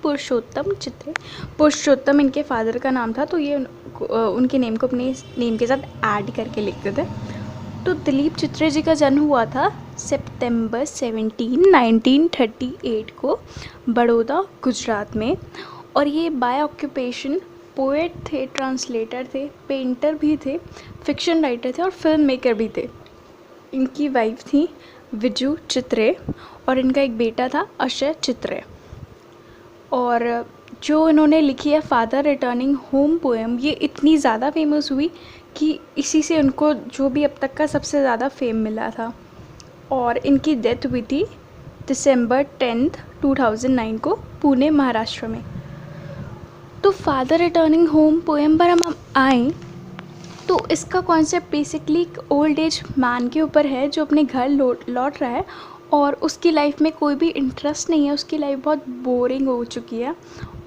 पुरुषोत्तम चित्रे। पुरुषोत्तम इनके फादर का नाम था, तो ये उनके नेम को अपने नेम के साथ ऐड करके लिखते थे। तो दिलीप चित्रे जी का जन्म हुआ था सितंबर 17, 1938 को बड़ौदा, गुजरात में। और ये बाय ऑक्यूपेशन पोएट थे, ट्रांसलेटर थे, पेंटर भी थे, फिक्शन राइटर थे और फिल्म मेकर भी थे। इनकी वाइफ थी विजू चित्रे और इनका एक बेटा था अक्षय चित्रे। और जो इन्होंने लिखी है फादर रिटर्निंग होम पोएम, ये इतनी ज़्यादा फेमस हुई कि इसी से उनको जो भी अब तक का सबसे ज़्यादा फेम मिला था। और इनकी डेथ हुई थी दिसंबर 10, 2009 को पुणे, महाराष्ट्र में। तो फादर रिटर्निंग होम पोएम पर हम आएँ तो इसका कॉन्सेप्ट बेसिकली एक ओल्ड एज मैन के ऊपर है जो अपने घर लौट रहा है और उसकी लाइफ में कोई भी इंटरेस्ट नहीं है, उसकी लाइफ बहुत बोरिंग हो चुकी है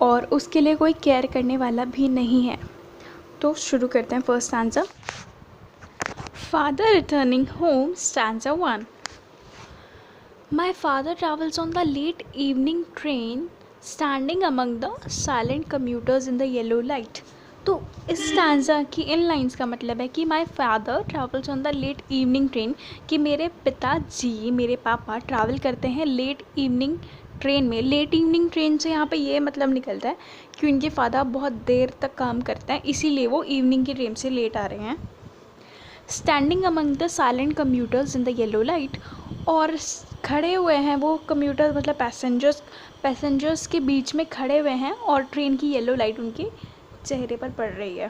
और उसके लिए कोई केयर करने वाला भी नहीं है। तो शुरू करते हैं first stanza. Father returning home, stanza 1। My father travels on the late evening train, standing among the silent commuters in the yellow light. तो इस स्टैंजा की इन लाइंस का मतलब है कि my father travels on the late evening train, कि मेरे पिताजी, मेरे पापा ट्रैवल करते हैं लेट इवनिंग ट्रेन में। लेट इवनिंग ट्रेन से यहाँ पे ये मतलब निकलता है कि उनके फादर बहुत देर तक काम करते हैं, इसीलिए वो इवनिंग की ट्रेन से लेट आ रहे हैं। Standing among the silent commuters in the yellow light, और खड़े हुए हैं वो कम्यूटर्स मतलब पैसेंजर्स के बीच में खड़े हुए हैं और ट्रेन की येलो लाइट उनके चेहरे पर पड़ रही है।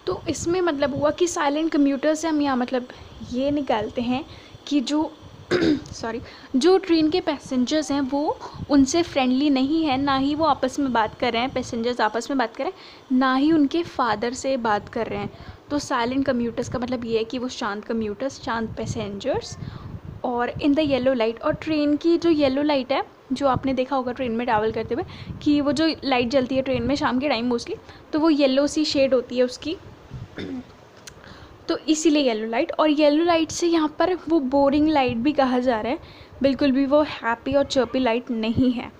तो इसमें मतलब हुआ कि साइलेंट कम्यूटर से हम यहाँ मतलब ये निकालते हैं कि जो जो ट्रेन के पैसेंजर्स हैं वो उनसे फ्रेंडली नहीं है, ना ही वो आपस में बात कर रहे हैं, पैसेंजर्स आपस में बात कर रहे हैं, ना ही उनके फादर से बात कर रहे हैं। तो साइलेंट कम्यूटर्स का मतलब ये है कि वो शांत कम्यूटर्स, शांत पैसेंजर्स और इन द येलो लाइट। और ट्रेन की जो येलो लाइट है, जो आपने देखा होगा ट्रेन में ट्रैवल करते हुए कि वो जो लाइट जलती है ट्रेन में शाम के टाइम मोस्टली, तो वो येलो सी शेड होती है उसकी, तो इसीलिए येलो लाइट। और येलो लाइट से यहाँ पर वो बोरिंग लाइट भी कहा जा रहा है, बिल्कुल भी वो हैप्पी और चर्पी लाइट नहीं है।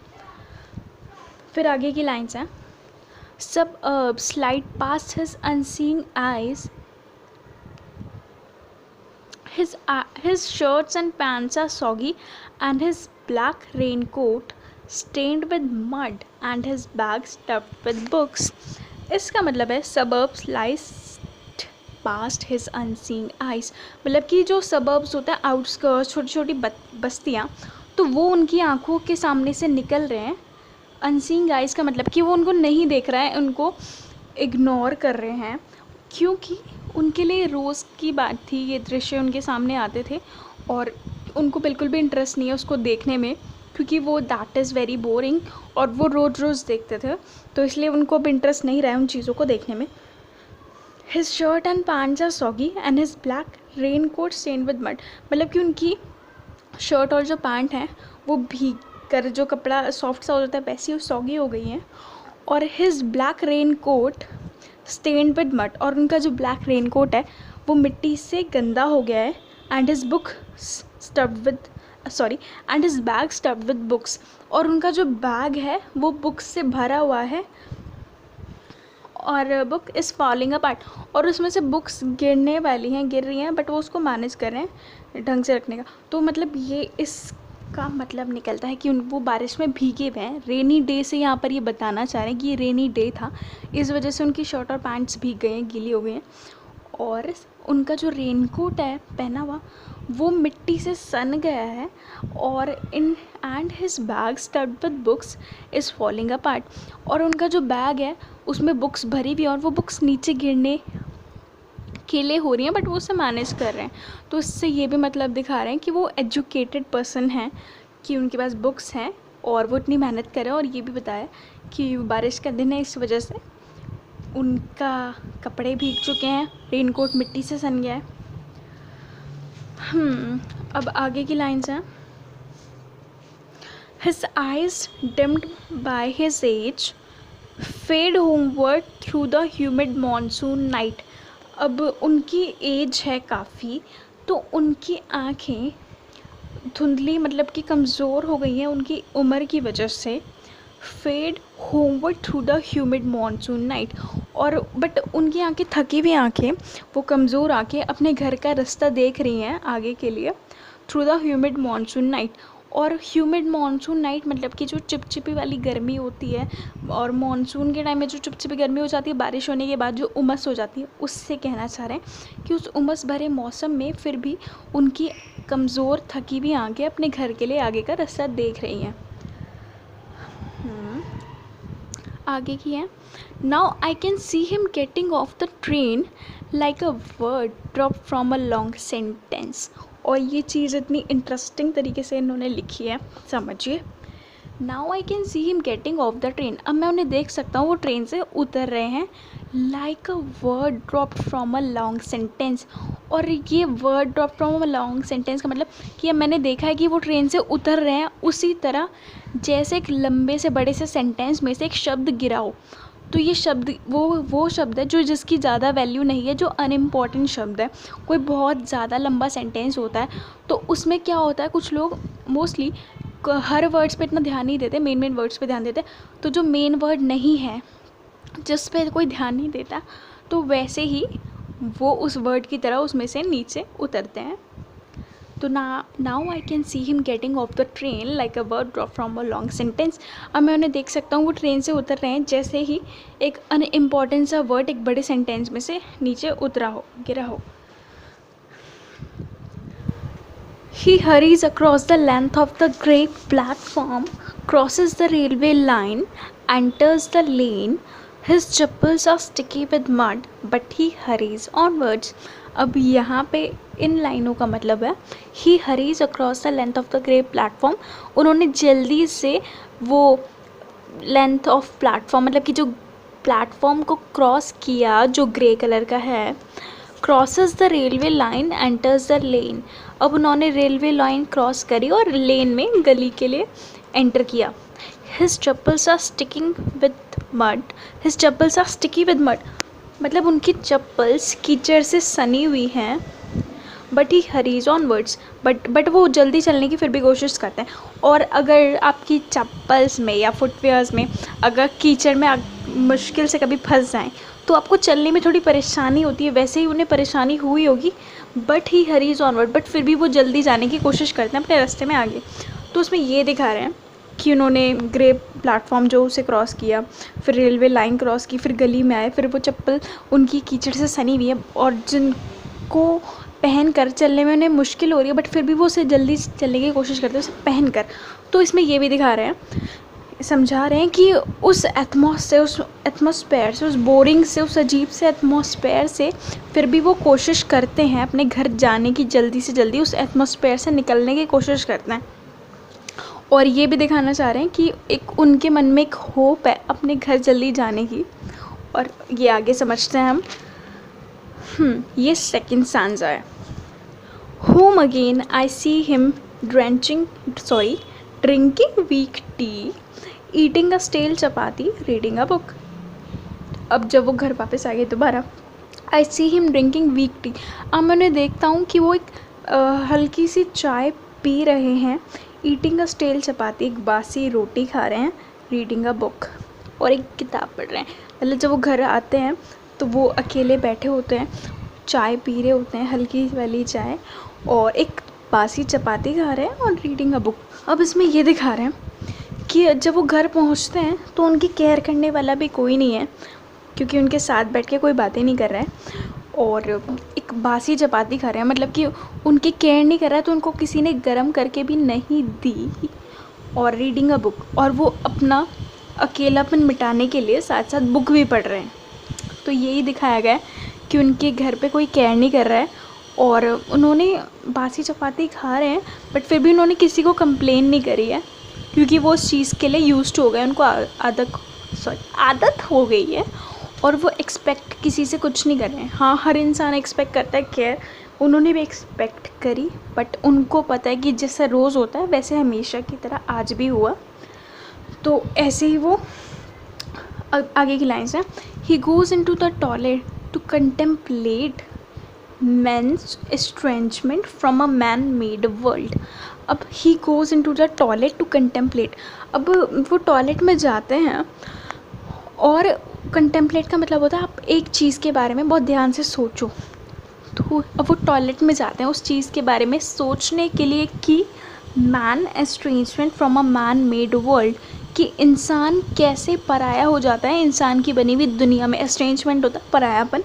फिर आगे की लाइन्स हैं। Suburbs slide past his unseeing eyes. His shirts and pants are soggy, and his black raincoat stained with mud, and his bag stuffed with books. इसका मतलब है suburbs lies past his unseeing eyes, मतलब कि जो suburbs होता है, outskirts, छोटी छोटी बस्तियाँ, तो वो उनकी आँखों के सामने से निकल रहे हैं। अनसीइंग आइज़ का मतलब कि वो उनको नहीं देख रहा है, उनको इग्नोर कर रहे हैं, क्योंकि उनके लिए रोज़ की बात थी, ये दृश्य उनके सामने आते थे और उनको बिल्कुल भी इंटरेस्ट नहीं है उसको देखने में, क्योंकि वो दैट इज़ वेरी बोरिंग और वो रोज़ रोज़ देखते थे, तो इसलिए उनको अब इंटरेस्ट नहीं रहा है उन चीज़ों को देखने में। His shirt and pants are soggy and his black raincoat stained with mud, मतलब कि उनकी शर्ट और जो पैंट हैं वो भीग कर, जो कपड़ा सॉफ्ट सा होता है वैसी वो सॉगी हो गई हैं। और his black raincoat stained with mud, और उनका जो ब्लैक रेन कोट है वो मिट्टी से गंदा हो गया है। And his bag stuffed with books, और उनका जो बैग है वो बुक्स से भरा हुआ है और बुक इज़ फॉलिंग अपार्ट, और उसमें से बुक्स गिरने वाली हैं, गिर रही हैं, बट वो उसको मैनेज कर रहे हैं ढंग से रखने का। तो मतलब ये इसका मतलब निकलता है कि वो बारिश में भीगे हुए हैं। रेनी डे से यहाँ पर ये बताना चाह रहे हैं कि ये रेनी डे था, इस वजह से उनकी शर्ट और पैंट्स भीग गए हैं, गीली हो गई हैं। और उनका जो रेनकोट है पहना हुआ वो मिट्टी से सन गया है। और and his bag stuffed with books is falling apart, और उनका जो बैग है उसमें बुक्स भरी हुई है और वो बुक्स नीचे गिरने के लिए हो रही हैं, बट वो उसे मैनेज कर रहे हैं। तो इससे ये भी मतलब दिखा रहे हैं कि वो एजुकेटेड पर्सन हैं, कि उनके पास बुक्स हैं और वो इतनी मेहनत कर रहे हैं। और ये भी बताया कि बारिश का दिन है, इस वजह से उनका कपड़े भीग चुके हैं, रेनकोट मिट्टी से सन गया है। अब आगे की लाइन्स हैं। His eyes dimmed by his age fade homeward through the humid monsoon night. अब उनकी एज है काफ़ी, तो उनकी आँखें धुंधली मतलब कि कमज़ोर हो गई हैं उनकी उम्र की वजह से। Fade homeward through the humid monsoon night. और बट उनकी आंखें, थकी हुई आंखें, वो कमज़ोर आंखें अपने घर का रास्ता देख रही हैं आगे के लिए through the humid monsoon night. और ह्यूमिड मॉनसून नाइट मतलब कि जो चिपचिपी वाली गर्मी होती है, और मॉनसून के टाइम में जो चिपचिपी गर्मी हो जाती है, बारिश होने के बाद जो उमस हो जाती है, उससे कहना चाह रहे हैं कि उस उमस भरे मौसम में फिर भी उनकी कमज़ोर थकी हुई आंखें अपने घर के लिए आगे का रास्ता देख रही हैं। आगे की है, now I can see him getting off the train like a word drop from a long sentence. और ये चीज़ इतनी इंटरेस्टिंग तरीके से इन्होंने लिखी है, समझिए। Now I can see him getting off the train, अब मैं उन्हें देख सकता हूँ वो ट्रेन से उतर रहे हैं। Like a word drop from a long sentence. और ये word drop from a long sentence का मतलब कि अब मैंने देखा है कि वो ट्रेन से उतर रहे हैं उसी तरह जैसे एक लंबे से बड़े से सेंटेंस में से एक शब्द गिरा हो। तो ये शब्द वो शब्द है जो जिसकी ज़्यादा वैल्यू नहीं है, जो अनइम्पॉर्टेंट शब्द है। कोई बहुत ज़्यादा लंबा सेंटेंस होता है तो उसमें क्या होता है, कुछ लोग मोस्टली हर वर्ड्स पे इतना ध्यान नहीं देते, मेन वर्ड्स पे ध्यान देते। तो जो मेन वर्ड नहीं है, जिस पे कोई ध्यान नहीं देता, तो वैसे ही वो उस वर्ड की तरह उसमें से नीचे उतरते हैं। तो now I can see him getting off the train like a word drop from a long sentence. अब मैं उन्हें देख सकता हूँ वो ट्रेन से उतर रहे हैं जैसे ही एक अनइम्पॉर्टेंट सा वर्ड एक बड़े सेंटेंस में से नीचे गिरा हो। He hurries across the length of the grey platform, crosses the railway line, enters the lane. His chappals are sticky with mud, but he hurries onwards. अब यहाँ पे इन लाइनों का मतलब है he hurries across the length of the grey platform। उन्होंने जल्दी से वो लेंथ ऑफ प्लेटफॉर्म मतलब कि जो प्लेटफॉर्म को क्रॉस किया जो ग्रे कलर का है। Crosses the railway line, enters the lane. अब उन्होंने रेलवे लाइन क्रॉस करी और लेन में गली के लिए एंटर किया। His chappals are sticking with mud. His chappals are sticky with mud मतलब उनकी चप्पल्स कीचड़ से सनी हुई हैं। But he hurries onwards, but वो जल्दी चलने की फिर भी कोशिश करते हैं। और अगर आपकी चप्पल्स में या फुटवेयर्स में अगर कीचड़ में मुश्किल से कभी फंस जाएं तो आपको चलने में थोड़ी परेशानी होती है, वैसे ही उन्हें परेशानी हुई होगी। But he hurries onward, but फिर भी वो जल्दी जाने की कोशिश करते हैं अपने रास्ते में आगे। तो उसमें ये दिखा रहे हैं कि उन्होंने ग्रे प्लेटफॉर्म जो उसे क्रॉस किया, फिर रेलवे लाइन क्रॉस की, फिर गली में आए, फिर वो चप्पल उनकी कीचड़ से सनी हुई है और जिनको पहन कर चलने में उन्हें मुश्किल हो रही है, बट फिर भी वो उसे जल्दी चलने की कोशिश करते हैं उसे पहन कर। तो इसमें ये भी दिखा रहे हैं, समझा रहे हैं कि उस एटमॉस्फेयर से, उस बोरिंग से, उस अजीब से एटमॉस्फेयर से फिर भी वो कोशिश करते हैं अपने घर जाने की, जल्दी से जल्दी उस एटमॉस्फेयर से निकलने की कोशिश करते हैं। और ये भी दिखाना चाह रहे हैं कि एक उनके मन में एक होप है अपने घर जल्दी जाने की। और ये आगे समझते हैं हम। ये सेकंड स्टैंज़ा है। Home again I see him drinking weak tea, eating a stale chapati, reading a book. अब जब वो घर वापस आ गए दोबारा, I see him drinking weak tea. अब मैं उन्हें देखता हूँ कि वो एक हल्की सी चाय पी रहे हैं, ईटिंग अ स्टेल चपाती, एक बासी रोटी खा रहे हैं, रीडिंग अ बुक, और एक किताब पढ़ रहे हैं। मतलब जब वो घर आते हैं तो वो अकेले बैठे होते हैं, चाय पी रहे होते हैं, हल्की वाली चाय, और एक बासी चपाती खा रहे हैं और रीडिंग अ बुक। अब इसमें ये दिखा रहे हैं कि जब वो घर पहुंचते हैं तो उनकी केयर करने वाला भी कोई नहीं है, क्योंकि उनके साथ बैठ के कोई बातें नहीं कर रहा है, और एक बासी चपाती खा रहे हैं, मतलब कि उनकी केयर नहीं कर रहा है, तो उनको किसी ने गर्म करके भी नहीं दी, और रीडिंग अ बुक, और वो अपना अकेलापन मिटाने के लिए साथ साथ बुक भी पढ़ रहे हैं। तो यही दिखाया गया है कि उनके घर पे कोई केयर नहीं कर रहा है, और उन्होंने बासी चपाती खा रहे हैं, बट फिर भी उन्होंने किसी को कंप्लेन नहीं करी है, क्योंकि वो उस चीज़ के लिए यूज्ड हो गए, उनको आदत हो गई है, और वो एक्सपेक्ट किसी से कुछ नहीं कर रहे हैं। हाँ, हर इंसान एक्सपेक्ट करता है केयर, उन्होंने भी एक्सपेक्ट करी, बट उनको पता है कि जैसा रोज़ होता है वैसे हमेशा की तरह आज भी हुआ। तो ऐसे ही वो आगे की लाइन्स हैं। He goes into the toilet to contemplate men's estrangement from a man-made world. अब he goes into the toilet to contemplate. अब वो टॉयलेट में जाते हैं और कंटेम्पलेट का मतलब होता है आप एक चीज़ के बारे में बहुत ध्यान से सोचो। तो अब वो टॉयलेट में जाते हैं उस चीज़ के बारे में सोचने के लिए कि man estrangement from a man made world, कि इंसान कैसे पराया हो जाता है इंसान की बनी हुई दुनिया में। एस्ट्रेंजमेंट होता है परायापन,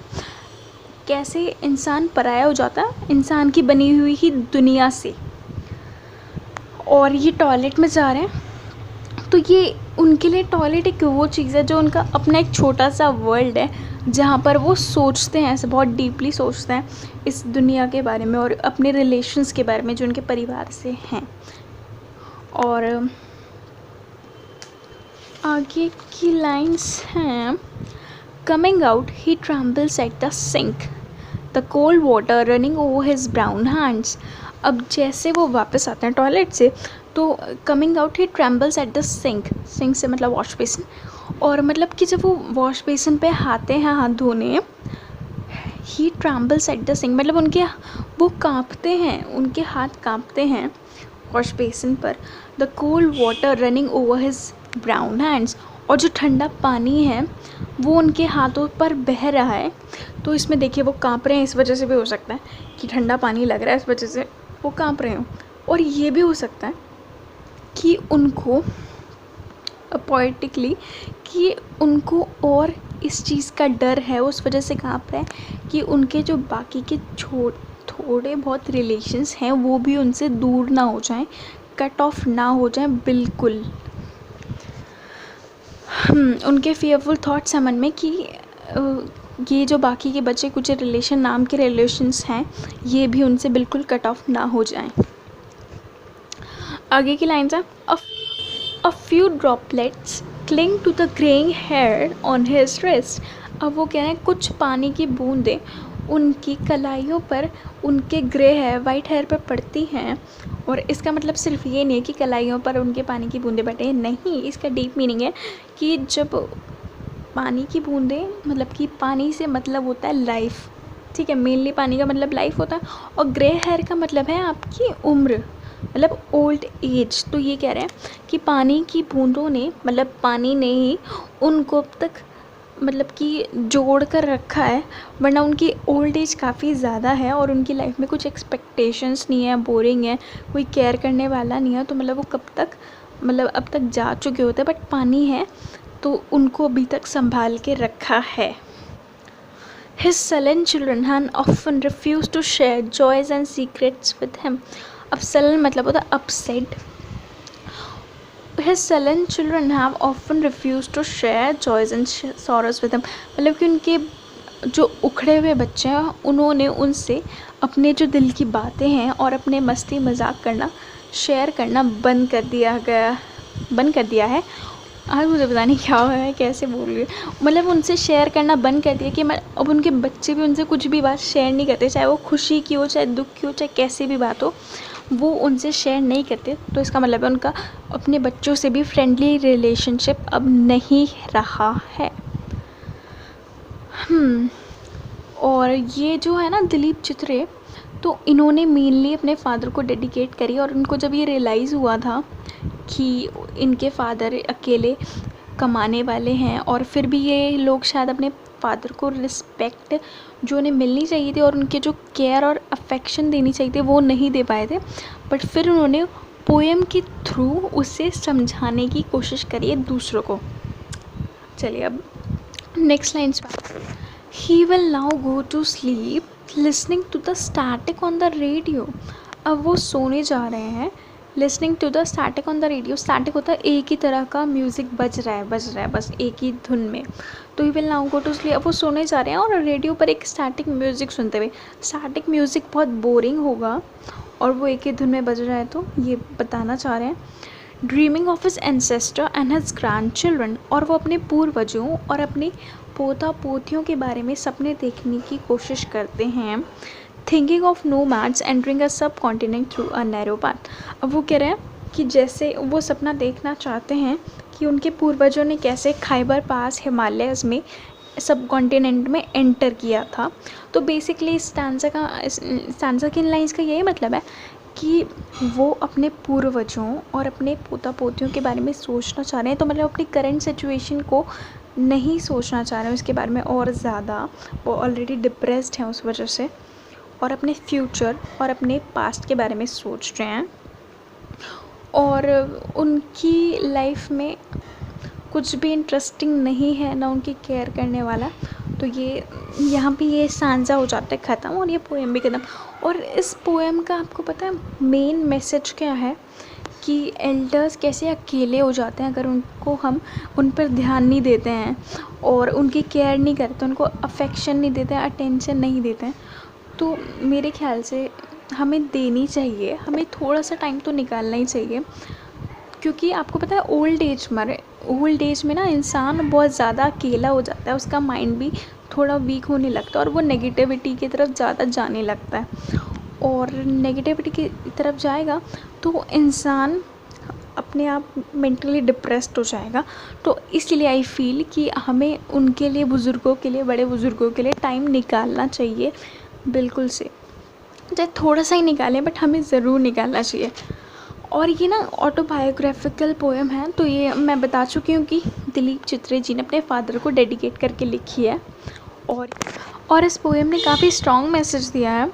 कैसे इंसान पराया हो जाता है इंसान की बनी हुई ही दुनिया से। और ये टॉयलेट में जा रहे हैं तो ये उनके लिए टॉयलेट एक वो चीज़ है जो उनका अपना एक छोटा सा वर्ल्ड है, जहाँ पर वो सोचते हैं, ऐसे बहुत डीपली सोचते हैं इस दुनिया के बारे में और अपने रिलेशंस के बारे में जो उनके परिवार से हैं। और आगे की लाइंस हैं, coming out he trembles at the sink, the cold water running over his brown hands. अब जैसे वो वापस आते हैं टॉयलेट से तो coming out he trembles at the sink, sink से मतलब वॉश बेसिन, और मतलब कि जब वो वॉश बेसिन पे आते हैं हाथ धोने, ही ट्रम्बल्स एट द सिंक मतलब उनके वो काँपते हैं, उनके हाथ काँपते हैं वॉश बेसिन पर। The cold water running over his brown hands, और जो ठंडा पानी है वो उनके हाथों पर बह रहा है। तो इसमें देखिए वो काँप रहे हैं, इस वजह से भी हो सकता है कि ठंडा पानी लग रहा है इस वजह से वो काँप रहे हों, और ये भी हो सकता है कि उनको पोएटिकली कि उनको और इस चीज़ का डर है उस वजह से काँप रहे हैं कि उनके जो बाकी के थोड़े बहुत रिलेशंस हैं वो भी उनसे दूर ना हो जाएं, कट ऑफ ना हो जाएं बिल्कुल। उनके फेयरफुल थॉट्स हैं मन में कि ये जो बाकी के बचे कुछ रिलेशन नाम के रिलेशंस हैं ये भी उनसे बिल्कुल कट ऑफ ना हो जाएं। आगे की लाइन है, A few droplets cling to the graying hair on his wrist. अब वो कह रहे हैं कुछ पानी की बूंदें उनकी कलाइयों पर, उनके ग्रे हेयर वाइट हेयर पर पड़ती हैं। और इसका मतलब सिर्फ ये नहीं है कि कलाइयों पर उनके पानी की बूंदें पड़े, नहीं, इसका डीप मीनिंग है कि जब पानी की बूंदें मतलब कि पानी से मतलब होता है लाइफ, ठीक है, मेनली पानी का मतलब लाइफ होता है, और ग्रे हेयर का मतलब है आपकी उम्र मतलब ओल्ड एज। तो ये कह रहे हैं कि पानी की बूंदों ने मतलब पानी ने ही उनको अब तक मतलब कि जोड़ कर रखा है, वरना उनकी ओल्ड एज काफ़ी ज़्यादा है और उनकी लाइफ में कुछ एक्सपेक्टेशंस नहीं है, बोरिंग है, कोई केयर करने वाला नहीं है। तो मतलब वो कब तक मतलब अब तक जा चुके होते हैं, बट पानी है तो उनको अभी तक संभाल के रखा है। His sullen children had often refused to share joys and secrets with him. अब sullen मतलब होता है upset. His sullen children have often refused to share joys and sorrows with him. मतलब कि उनके जो उखड़े हुए बच्चे हैं उन्होंने उनसे अपने जो दिल की बातें हैं और अपने मस्ती मजाक करना शेयर करना बंद कर दिया है। आज मुझे पता नहीं क्या हुआ है, कैसे बोल रही हूँ, मतलब उनसे शेयर करना बंद कर दिया कि मैं अब उनके बच्चे भी उनसे कुछ भी बात शेयर नहीं करते, चाहे वो खुशी की हो, चाहे दुख की हो, चाहे कैसी भी बात हो, वो उनसे शेयर नहीं करते। तो इसका मतलब है उनका अपने बच्चों से भी फ्रेंडली रिलेशनशिप अब नहीं रहा है। और ये जो है ना दिलीप चित्रे, तो इन्होंने मेनली अपने फादर को डेडिकेट करी, और उनको जब ये रियलाइज़ हुआ था कि इनके फादर अकेले कमाने वाले हैं और फिर भी ये लोग शायद अपने फादर को रिस्पेक्ट जो उन्हें मिलनी चाहिए थी और उनके जो केयर और अफेक्शन देनी चाहिए थी वो नहीं दे पाए थे, बट फिर उन्होंने पोएम के थ्रू उसे समझाने की कोशिश करी है दूसरों को। चलिए अब नेक्स्ट लाइन्स पर, he will now go to sleep listening to the static on the radio. अब वो सोने जा रहे हैं listening to the static on the radio. Static होता है एक ही तरह का म्यूज़िक बज रहा है बस एक ही धुन में। तो he will now go to sleep, अब वो सोने जा रहे हैं और रेडियो पर एक स्टैटिक म्यूज़िक सुनते हुए। स्टैटिक म्यूज़िक बहुत बोरिंग होगा और वो एक ही धुन में बज रहा है, तो ये बताना चाह रहे हैं। Dreaming of his ancestor and his grand children, और वो अपने पूर्वजों और अपने पोता पोतियों के बारे में सपने देखने की कोशिश करते हैं। Thinking of nomads entering a subcontinent through a narrow path. अब वो कह रहे हैं कि जैसे वो सपना देखना चाहते हैं कि उनके पूर्वजों ने कैसे खाइबर पास हिमालयस में सब कॉन्टिनेंट में एंटर किया था। तो बेसिकली स्टैंजा की इन लाइन्स का यही मतलब है कि वो अपने पूर्वजों और अपने पोता पोतियों के बारे में सोचना चाह रहे हैं। तो मतलब अपनी करंट सिचुएशन को नहीं सोचना चाह रहे हैं उसके बारे में और ज़्यादा, वो ऑलरेडी डिप्रेस्ड हैं उस वजह से, और अपने फ्यूचर और अपने पास्ट के बारे में सोच रहे हैं। और उनकी लाइफ में कुछ भी इंटरेस्टिंग नहीं है, ना उनकी केयर करने वाला। तो ये यहाँ पे ये सांझा हो जाता है ख़त्म, और ये पोएम भी ख़त्म। और इस पोएम का आपको पता है मेन मैसेज क्या है, कि एल्डर्स कैसे अकेले हो जाते हैं अगर हम उन पर ध्यान नहीं देते हैं और उनकी केयर नहीं करते, उनको अफेक्शन नहीं देते हैं, अटेंशन नहीं देते हैं। तो मेरे ख्याल से हमें देनी चाहिए, हमें थोड़ा सा टाइम तो निकालना ही चाहिए। क्योंकि आपको पता है ओल्ड एज में ना इंसान बहुत ज़्यादा अकेला हो जाता है, उसका माइंड भी थोड़ा वीक होने लगता है और वो नेगेटिविटी की तरफ ज़्यादा जाने लगता है। और नेगेटिविटी की तरफ जाएगा तो इंसान अपने आप मेंटली डिप्रेस्ड हो जाएगा। तो इसलिए आई फील कि हमें उनके लिए, बुज़ुर्गों के लिए, बड़े बुज़ुर्गों के लिए टाइम निकालना चाहिए, बिल्कुल से, चाहे थोड़ा सा ही निकालें बट हमें ज़रूर निकालना चाहिए। और ये ना ऑटोबायोग्राफिकल पोएम है, तो ये मैं बता चुकी हूँ कि दिलीप चित्रे जी ने अपने फादर को डेडिकेट करके लिखी है। और इस पोएम ने काफ़ी स्ट्रॉन्ग मैसेज दिया है।